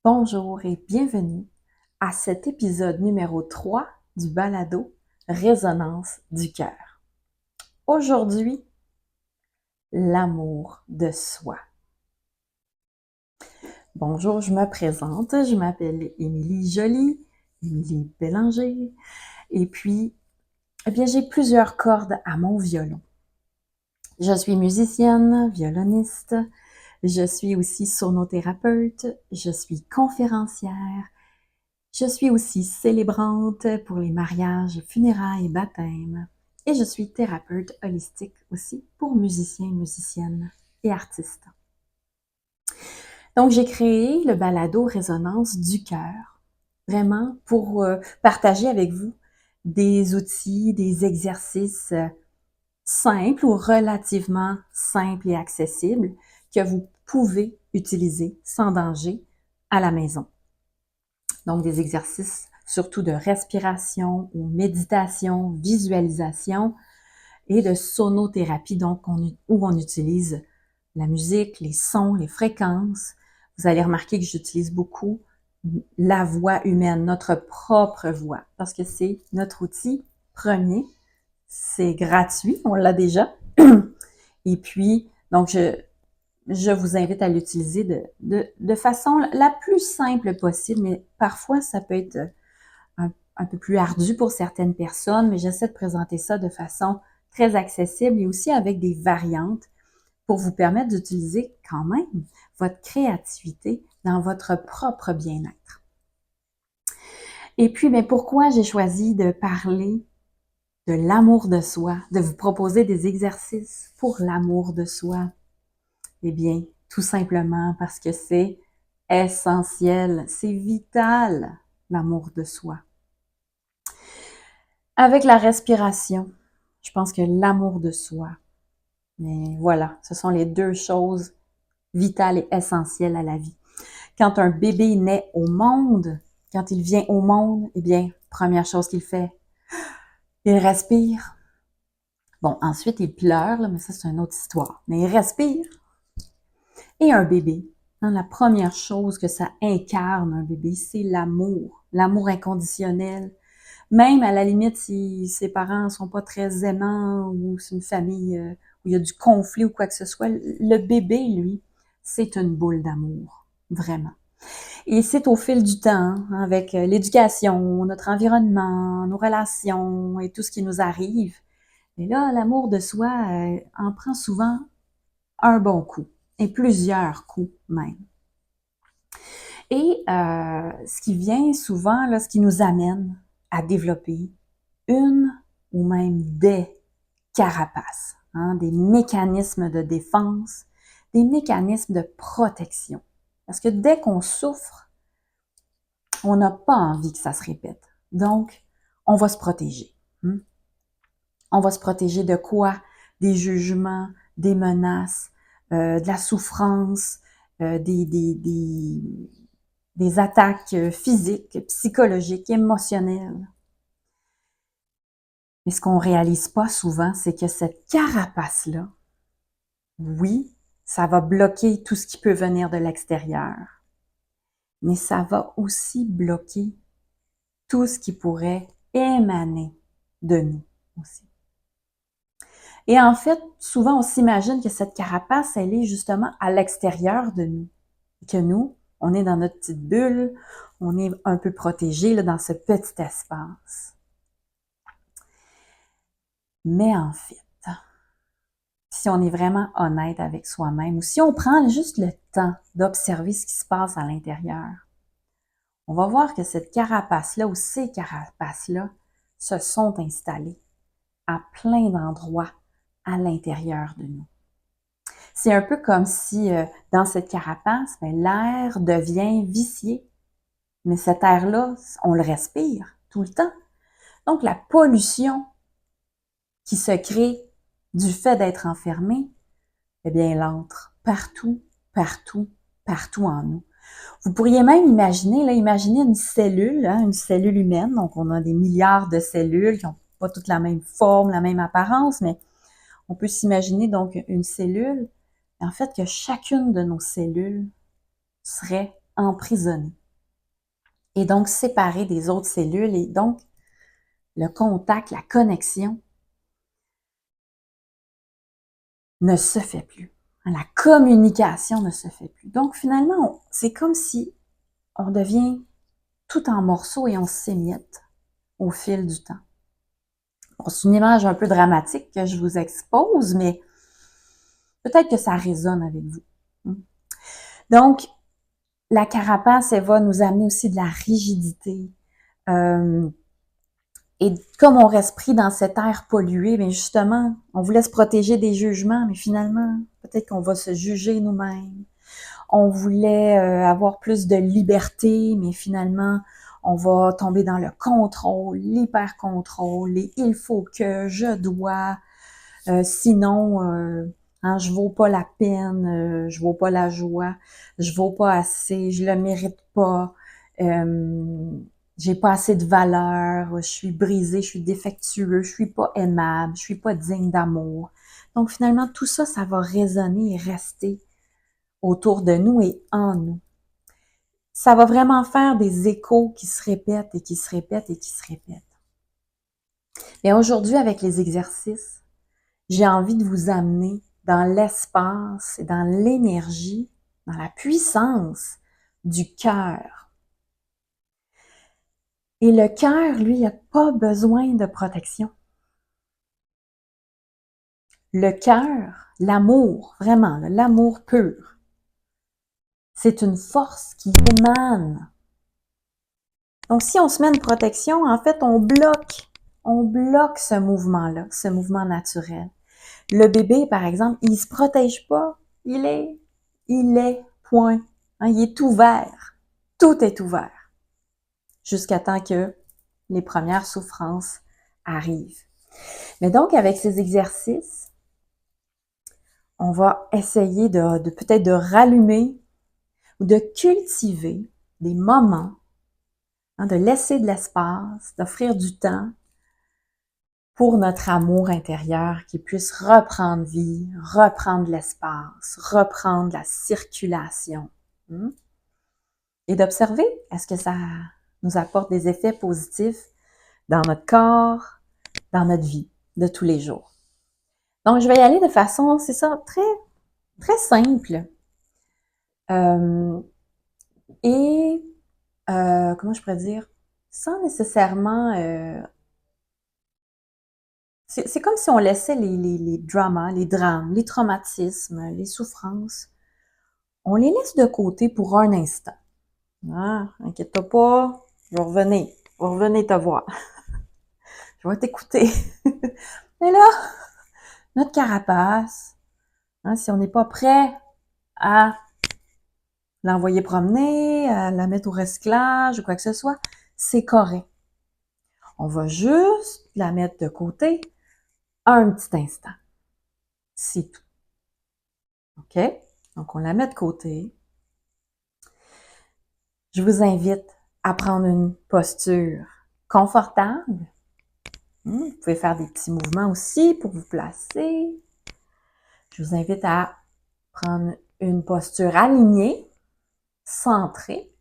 Bonjour et bienvenue à cet épisode numéro 3 du balado Résonance du cœur. Aujourd'hui, l'amour de soi. Bonjour, je me présente, je m'appelle Émilie Joly, Émilie Bélanger, et puis, j'ai plusieurs cordes à mon violon. Je suis musicienne, violoniste, je suis aussi sonothérapeute, je suis conférencière, je suis aussi célébrante pour les mariages, funérailles et baptêmes. Et je suis thérapeute holistique aussi pour musiciens, musiciennes et artistes. Donc, j'ai créé le balado Résonance du cœur, vraiment pour partager avec vous des outils, des exercices simples ou relativement simples et accessibles que vous pouvez utiliser sans danger à la maison. Donc, des exercices surtout de respiration ou méditation, visualisation et de sonothérapie, donc où on utilise la musique, les sons, les fréquences. Vous allez remarquer que j'utilise beaucoup la voix humaine, notre propre voix, parce que c'est notre outil premier. C'est gratuit, on l'a déjà. Et puis, donc, je vous invite à l'utiliser de façon la plus simple possible, mais parfois ça peut être un peu plus ardu pour certaines personnes, mais j'essaie de présenter ça de façon très accessible et aussi avec des variantes pour vous permettre d'utiliser quand même votre créativité dans votre propre bien-être. Et puis, pourquoi j'ai choisi de parler de l'amour de soi, de vous proposer des exercices pour l'amour de soi? Eh bien, tout simplement parce que c'est essentiel, c'est vital, l'amour de soi. Avec la respiration, je pense que l'amour de soi, mais voilà, ce sont les deux choses vitales et essentielles à la vie. Quand un bébé naît au monde, quand il vient au monde, eh bien, première chose qu'il fait, il respire. Bon, ensuite, il pleure, là, mais ça, c'est une autre histoire. Mais il respire. Et un bébé, la première chose que ça incarne, un bébé, c'est l'amour inconditionnel. Même à la limite, si ses parents sont pas très aimants ou c'est une famille où il y a du conflit ou quoi que ce soit, le bébé, lui, c'est une boule d'amour, vraiment. Et c'est au fil du temps, avec l'éducation, notre environnement, nos relations et tout ce qui nous arrive. Et là, l'amour de soi en prend souvent un bon coup, et plusieurs coups même. Et ce qui vient souvent, là, ce qui nous amène à développer une ou même des carapaces, des mécanismes de défense, des mécanismes de protection. Parce que dès qu'on souffre, on n'a pas envie que ça se répète. Donc, on va se protéger. On va se protéger de quoi? Des jugements, des menaces, de la souffrance, des attaques physiques, psychologiques, émotionnelles. Mais ce qu'on réalise pas souvent, c'est que cette carapace-là, oui, ça va bloquer tout ce qui peut venir de l'extérieur, mais ça va aussi bloquer tout ce qui pourrait émaner de nous aussi. Et en fait, souvent, on s'imagine que cette carapace, elle est justement à l'extérieur de nous. Que nous, on est dans notre petite bulle, on est un peu protégé là, dans ce petit espace. Mais en fait, si on est vraiment honnête avec soi-même, ou si on prend juste le temps d'observer ce qui se passe à l'intérieur, on va voir que cette carapace-là ou ces carapaces-là se sont installées à plein d'endroits à l'intérieur de nous. C'est un peu comme si dans cette carapace, l'air devient vicié. Mais cet air-là, on le respire tout le temps. Donc, la pollution qui se crée du fait d'être enfermé, eh bien, elle entre partout, partout, partout en nous. Vous pourriez même imaginer une cellule humaine. Donc, on a des milliards de cellules qui n'ont pas toutes la même forme, la même apparence, mais on peut s'imaginer donc une cellule. En fait, que chacune de nos cellules serait emprisonné et donc séparé des autres cellules et donc le contact, la connexion ne se fait plus. La communication ne se fait plus. Donc finalement, c'est comme si on devient tout en morceaux et on s'émiette au fil du temps. Bon, c'est une image un peu dramatique que je vous expose, mais peut-être que ça résonne avec vous. Donc, la carapace, elle va nous amener aussi de la rigidité. Et comme on reste pris dans cet air pollué, bien justement, on voulait se protéger des jugements, mais finalement, peut-être qu'on va se juger nous-mêmes. On voulait avoir plus de liberté, mais finalement, on va tomber dans le contrôle, l'hyper-contrôle, les il faut que, je dois, sinon, hein, je vaux pas la peine, je vaux pas la joie, je vaux pas assez, je le mérite pas, j'ai pas assez de valeur, je suis brisé, je suis défectueux, je suis pas aimable, je suis pas digne d'amour. Donc finalement, tout ça, ça va résonner et rester autour de nous et en nous. Ça va vraiment faire des échos qui se répètent et qui se répètent et qui se répètent. Mais aujourd'hui, avec les exercices, j'ai envie de vous amener dans l'espace et dans l'énergie, dans la puissance du cœur. Et le cœur, lui, n'a pas besoin de protection. Le cœur, l'amour, vraiment, l'amour pur, c'est une force qui émane. Donc, si on se met une protection, en fait, on bloque ce mouvement-là, ce mouvement naturel. Le bébé, par exemple, il se protège pas. Il est, point. Hein, il est ouvert. Tout est ouvert. Jusqu'à temps que les premières souffrances arrivent. Mais donc, avec ces exercices, on va essayer de peut-être de rallumer ou de cultiver des moments, hein, de laisser de l'espace, d'offrir du temps pour notre amour intérieur qui puisse reprendre vie, reprendre l'espace, reprendre la circulation. Et d'observer, est-ce que ça nous apporte des effets positifs dans notre corps, dans notre vie de tous les jours. Donc, je vais y aller de façon, c'est ça, très, très simple. Et, comment je pourrais dire, sans nécessairement... c'est comme si on laissait les dramas, les drames, les traumatismes, les souffrances, on les laisse de côté pour un instant. Ah, inquiète-toi pas, je vais revenir te voir. Je vais t'écouter. Mais là, notre carapace, hein, si on n'est pas prêt à l'envoyer promener, à la mettre au recyclage ou quoi que ce soit, c'est correct. On va juste la mettre de côté un petit instant. C'est tout. OK? Donc, on la met de côté. Je vous invite à prendre une posture confortable. Vous pouvez faire des petits mouvements aussi pour vous placer. Je vous invite à prendre une posture alignée, centrée.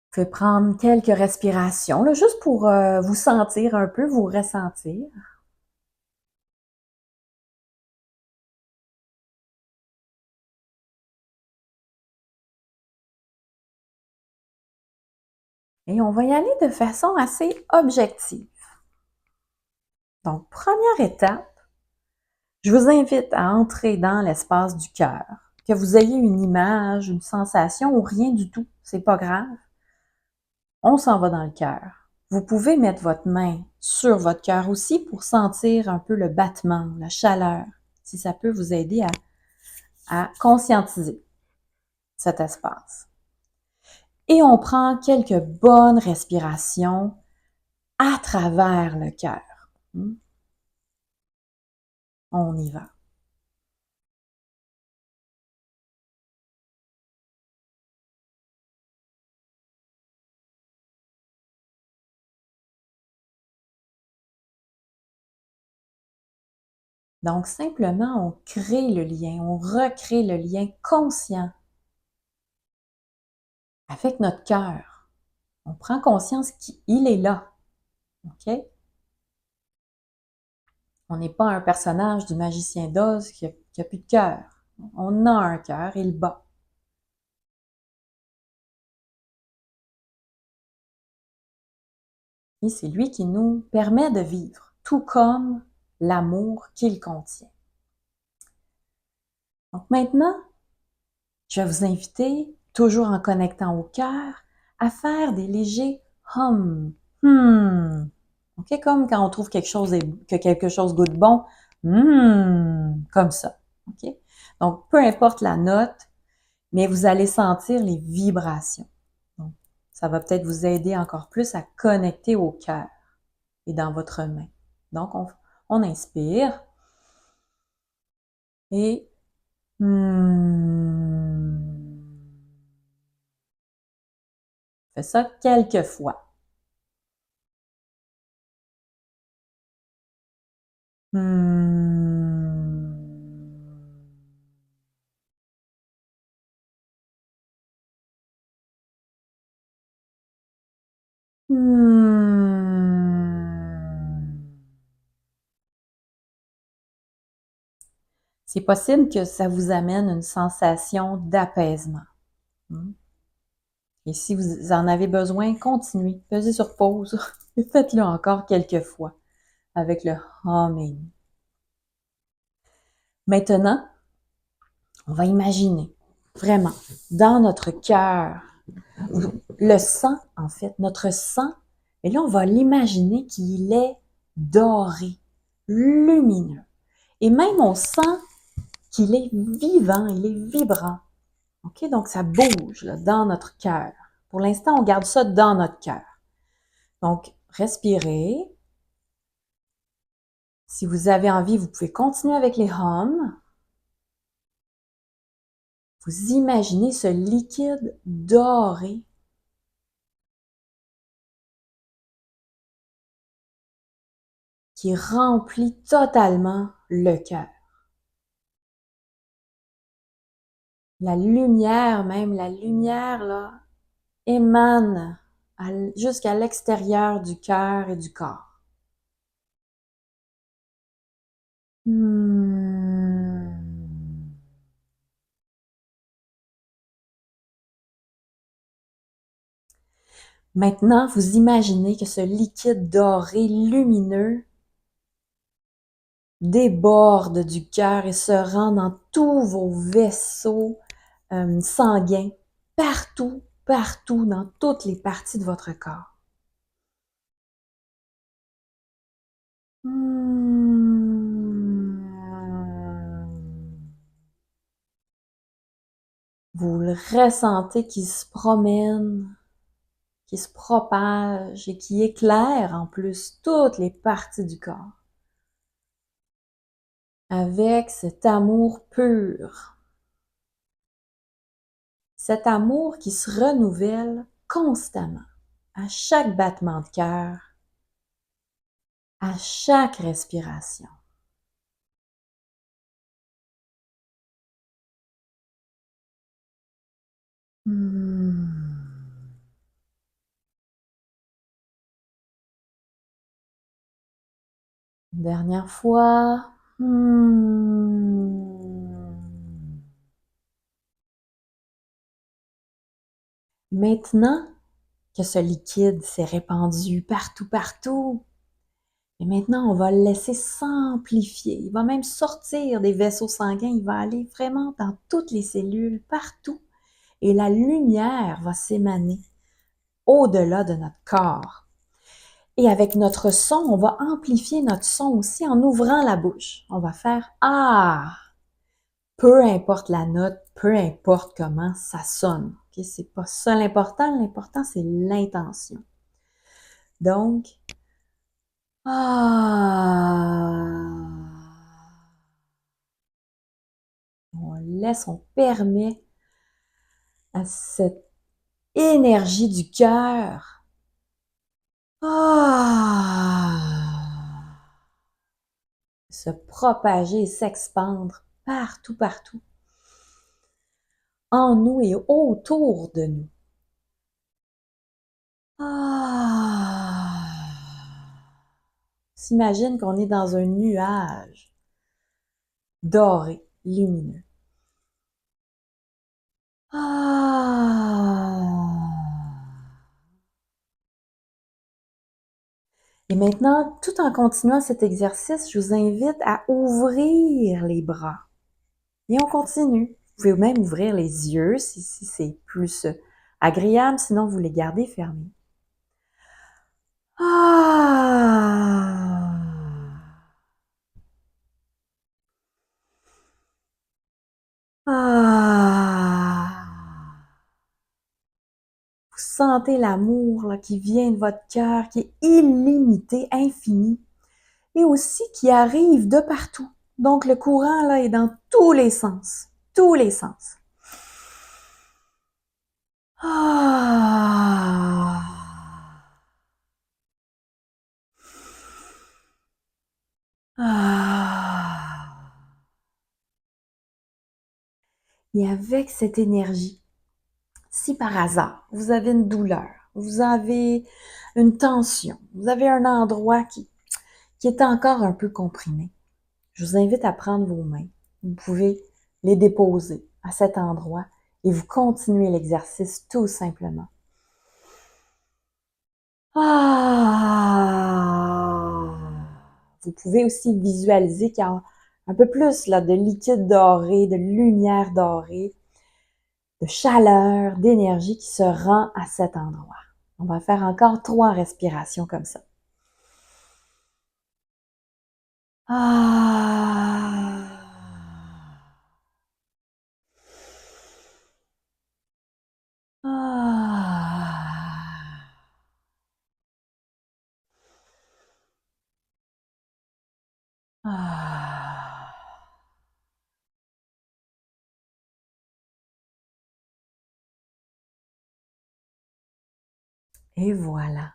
Vous pouvez prendre quelques respirations, là, juste pour vous sentir un peu, vous ressentir. Et on va y aller de façon assez objective. Donc, première étape, je vous invite à entrer dans l'espace du cœur. Que vous ayez une image, une sensation ou rien du tout, c'est pas grave. On s'en va dans le cœur. Vous pouvez mettre votre main sur votre cœur aussi pour sentir un peu le battement, la chaleur, si ça peut vous aider à conscientiser cet espace. Et on prend quelques bonnes respirations à travers le cœur. On y va. Donc, simplement, on crée le lien, on recrée le lien conscient avec notre cœur. On prend conscience qu'il est là. OK? On n'est pas un personnage du magicien d'Oz qui a plus de cœur. On a un cœur, il bat. Et c'est lui qui nous permet de vivre, tout comme l'amour qu'il contient. Donc maintenant, je vais vous inviter, toujours en connectant au cœur, à faire des légers hum, OK, comme quand on trouve que quelque chose goûte bon, comme ça. OK? Donc, peu importe la note, mais vous allez sentir les vibrations. Donc, ça va peut-être vous aider encore plus à connecter au cœur et dans votre main. Donc, on inspire et fait ça quelques fois. C'est possible que ça vous amène une sensation d'apaisement. Et si vous en avez besoin, continuez, pesez sur pause et faites-le encore quelques fois avec le humming. Maintenant, on va imaginer vraiment dans notre cœur, le sang, en fait, notre sang, et là, on va l'imaginer qu'il est doré, lumineux. Et même on sent qu'il est vivant, il est vibrant. OK? Donc, ça bouge là, dans notre cœur. Pour l'instant, on garde ça dans notre cœur. Donc, respirez. Si vous avez envie, vous pouvez continuer avec les hums. Vous imaginez ce liquide doré qui remplit totalement le cœur. La lumière, même la lumière, là, émane jusqu'à l'extérieur du cœur et du corps. Maintenant, vous imaginez que ce liquide doré lumineux déborde du cœur et se rend dans tous vos vaisseaux sanguins, partout, partout, dans toutes les parties de votre corps. Vous le ressentez qui se promène, qui se propage et qui éclaire en plus toutes les parties du corps. Avec cet amour pur. Cet amour qui se renouvelle constamment, à chaque battement de cœur, à chaque respiration. Dernière fois. Maintenant que ce liquide s'est répandu partout, partout, et maintenant on va le laisser s'amplifier. Il va même sortir des vaisseaux sanguins, il va aller vraiment dans toutes les cellules, partout. Et la lumière va s'émaner au-delà de notre corps. Et avec notre son, on va amplifier notre son aussi en ouvrant la bouche. On va faire « Ah ». Peu importe la note, peu importe comment ça sonne. Okay? C'est pas ça l'important. L'important, c'est l'intention. Donc, on laisse, on permet à cette énergie du cœur se propager et s'expandre partout, partout, en nous et autour de nous. S'imagine qu'on est dans un nuage doré, lumineux. Et maintenant, tout en continuant cet exercice, je vous invite à ouvrir les bras. Et on continue. Vous pouvez même ouvrir les yeux si c'est plus agréable, sinon vous les gardez fermés. Vous sentez l'amour là, qui vient de votre cœur, qui est illimité, infini, et aussi qui arrive de partout. Donc le courant là est dans tous les sens, tous les sens. Et avec cette énergie, si par hasard vous avez une douleur, vous avez une tension, vous avez un endroit qui est encore un peu comprimé, je vous invite à prendre vos mains. Vous pouvez les déposer à cet endroit et vous continuez l'exercice tout simplement. Vous pouvez aussi visualiser qu'il y a un peu plus là, de liquide doré, de lumière dorée, de chaleur, d'énergie qui se rend à cet endroit. On va faire encore 3 respirations comme ça. Et voilà.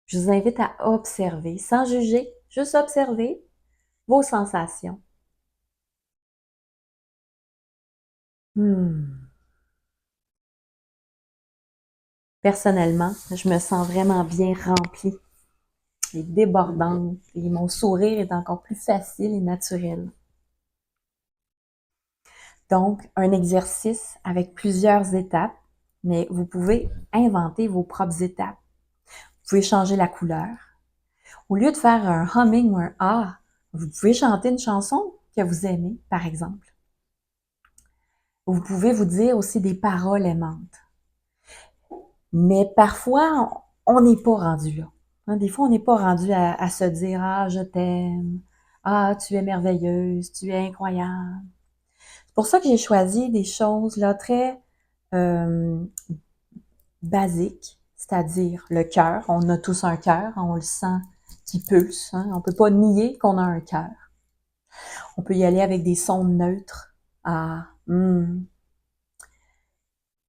Je vous invite à observer, sans juger, juste observer vos sensations. Personnellement, je me sens vraiment bien remplie et débordante et mon sourire est encore plus facile et naturel. Donc, un exercice avec plusieurs étapes, mais vous pouvez inventer vos propres étapes. Vous pouvez changer la couleur. Au lieu de faire un humming ou un ah, vous pouvez chanter une chanson que vous aimez, par exemple. Vous pouvez vous dire aussi des paroles aimantes. Mais parfois, on n'est pas rendu là. Des fois, on n'est pas rendu à se dire « Ah, je t'aime. Ah, tu es merveilleuse. Tu es incroyable. » C'est pour ça que j'ai choisi des choses là très basiques, c'est-à-dire le cœur. On a tous un cœur, on le sent qui pulse. On ne peut pas nier qu'on a un cœur. On peut y aller avec des sons neutres.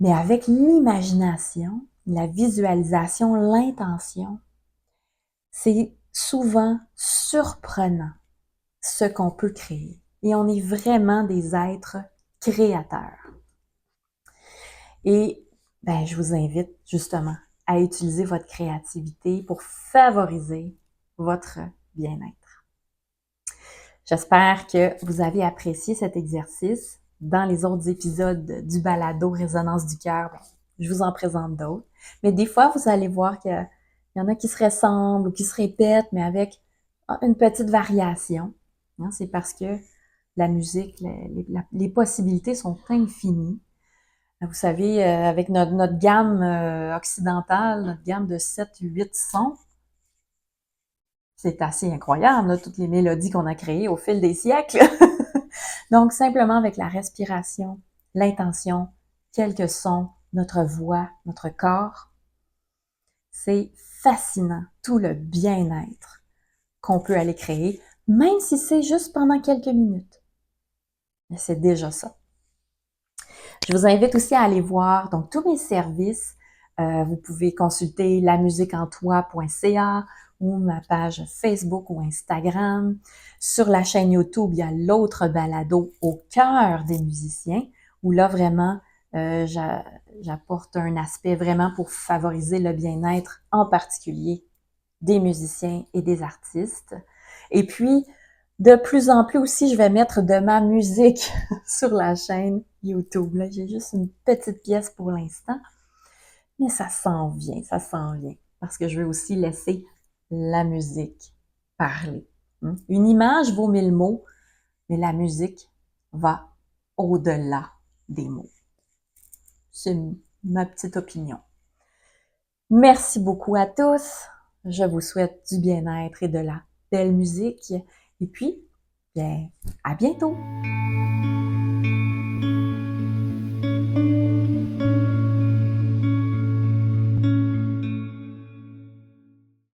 Mais avec l'imagination, la visualisation, l'intention, c'est souvent surprenant ce qu'on peut créer. Et on est vraiment des êtres créateurs. Et je vous invite justement à utiliser votre créativité pour favoriser votre bien-être. J'espère que vous avez apprécié cet exercice. Dans les autres épisodes du balado Résonance du cœur, je vous en présente d'autres. Mais des fois, vous allez voir qu'il y en a qui se ressemblent ou qui se répètent, mais avec une petite variation. C'est parce que la musique, les possibilités sont infinies. Vous savez, avec notre gamme occidentale, notre gamme de 7-8 sons, c'est assez incroyable, là, toutes les mélodies qu'on a créées au fil des siècles. Donc, simplement avec la respiration, l'intention, quelques sons, notre voix, notre corps, c'est fascinant, tout le bien-être qu'on peut aller créer, même si c'est juste pendant quelques minutes. Mais c'est déjà ça. Je vous invite aussi à aller voir donc tous mes services. Vous pouvez consulter lamusiqueentoi.ca ou ma page Facebook ou Instagram. Sur la chaîne YouTube, il y a l'autre balado au cœur des musiciens, où là vraiment, J'apporte un aspect vraiment pour favoriser le bien-être, en particulier des musiciens et des artistes. Et puis, de plus en plus aussi, je vais mettre de ma musique sur la chaîne YouTube. Là, j'ai juste une petite pièce pour l'instant, mais ça s'en vient, ça s'en vient. Parce que je veux aussi laisser la musique parler. Une image vaut 1000 mots, mais la musique va au-delà des mots. C'est ma petite opinion. Merci beaucoup à tous. Je vous souhaite du bien-être et de la belle musique. Et puis, bien, à bientôt!